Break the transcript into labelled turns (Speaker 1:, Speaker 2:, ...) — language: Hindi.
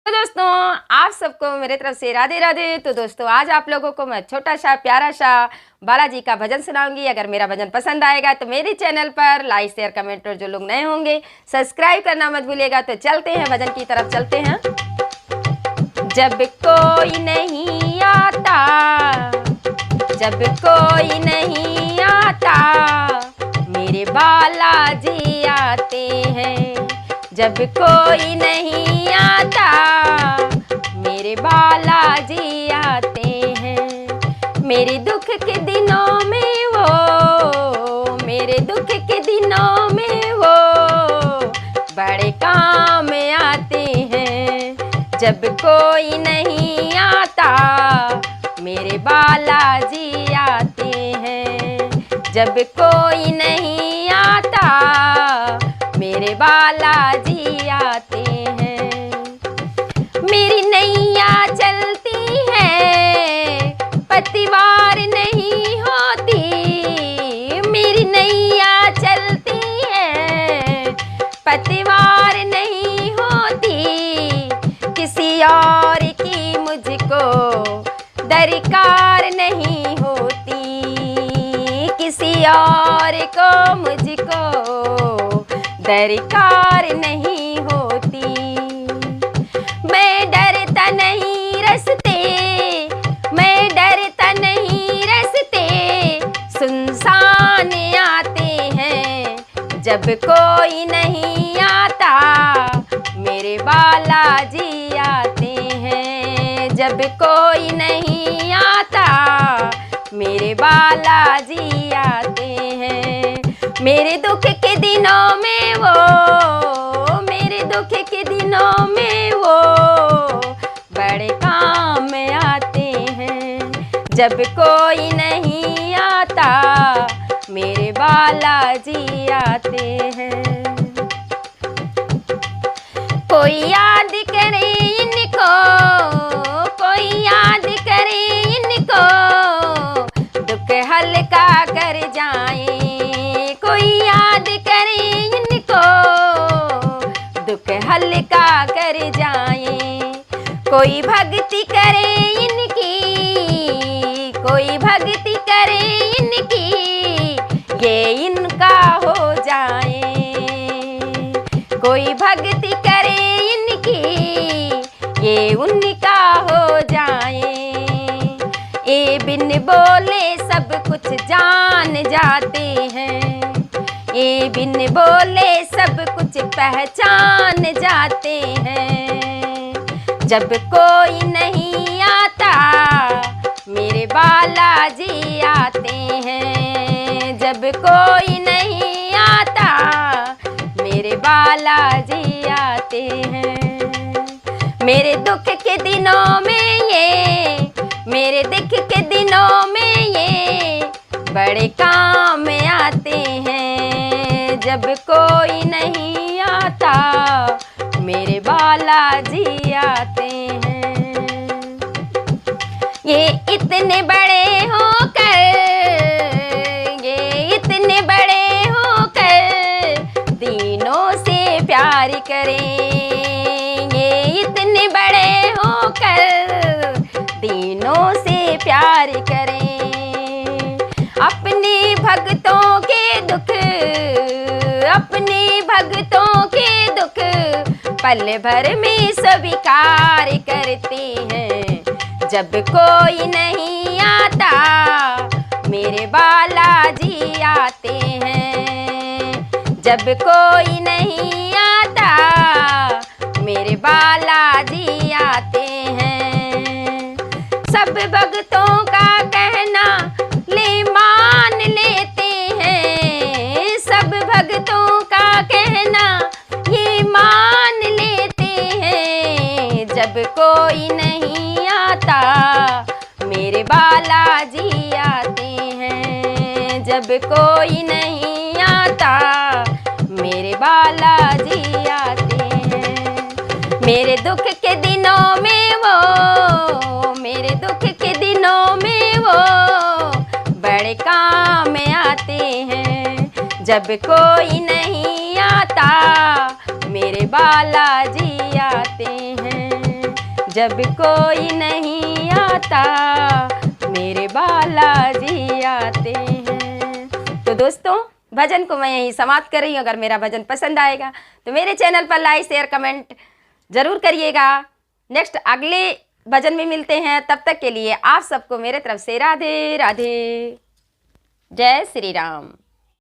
Speaker 1: तो दोस्तों आप सबको मेरे तरफ से राधे राधे। तो दोस्तों आज आप लोगों को मैं छोटा सा प्यारा सा बालाजी का भजन सुनाऊंगी। अगर मेरा भजन पसंद आएगा तो मेरे चैनल पर लाइक शेयर कमेंट और जो लोग नए होंगे सब्सक्राइब करना मत भूलिएगा। तो चलते हैं भजन की तरफ चलते हैं। जब कोई नहीं आता, जब कोई नहीं आता, मेरे बालाजी आते हैं। जब कोई नहीं आता, मेरे बालाजी आते हैं। मेरे दुख के दिनों में वो, मेरे दुख के दिनों में वो बड़े काम आते हैं। जब कोई नहीं आता, मेरे बालाजी आते हैं। जब कोई नहीं आता, मेरे बालाजी आते हैं। मेरी नैया चलती है, पतवार नहीं होती। मेरी नैया चलती है, पतवार नहीं होती। किसी और की मुझको दरकार नहीं होती। किसी और को मुझको दरकार नहीं होती। मैं डरता नहीं रस्ते, मैं डरता नहीं रस्ते, सुनसान आते हैं। जब कोई नहीं आता, मेरे बालाजी आते हैं। जब कोई नहीं आता, मेरे बालाजी आते हैं। मेरे दुख के दिनों में वो, मेरे दुख के दिनों में वो बड़े काम आते हैं। जब कोई नहीं आता, मेरे बालाजी आते हैं। कोई याद करे इनको, कोई याद करे इनको, दुख हल्का कर जाए। कोई याद करे इनको, दुख हल्का कर जाए। कोई भक्ति करे इनकी, कोई भक्ति करे इनकी, ये इनका हो जाए। कोई भक्ति करे इनकी, ये उनका हो जाए। ए बिन बोले सब कुछ जान जाते हैं। ये बिन बोले सब कुछ पहचान जाते हैं। जब कोई नहीं आता, मेरे बालाजी आते हैं। जब कोई नहीं आता, मेरे बालाजी आते हैं। मेरे दुख के दिनों में ये, मेरे दुख के दिनों में ये बड़े काम आते हैं। जब कोई नहीं आता, मेरे बालाजी आते हैं। ये इतने बड़े होकर, ये इतने बड़े होकर दीनों से प्यार करें। ये इतने बड़े होकर दीनों से प्यार करें। अपने भक्तों के दुख, अपने भक्तों के दुख पल भर में स्वीकार करते हैं। जब कोई नहीं आता, मेरे बालाजी आते हैं। जब कोई नहीं आता, मेरे बालाजी आते हैं। सब भक्तों का कहना ले मान लेते हैं। सब भक्तों का कहना ये मान लेते हैं। जब कोई नहीं आता, मेरे बालाजी आते हैं। जब कोई नहीं आता, मेरे बालाजी आते हैं। मेरे दुख के दिनों में वो, मेरे दुख के दिनों में वो बड़े काम आते हैं। जब कोई नहीं आता, मेरे बालाजी आते हैं। जब कोई नहीं आता मेरे बालाजी आते हैं। तो दोस्तों भजन को मैं यहीं समाप्त कर रही हूँ। अगर मेरा भजन पसंद आएगा तो मेरे चैनल पर लाइक शेयर कमेंट ज़रूर करिएगा। नेक्स्ट अगले भजन में मिलते हैं, तब तक के लिए आप सबको मेरे तरफ से राधे राधे। जय श्री राम।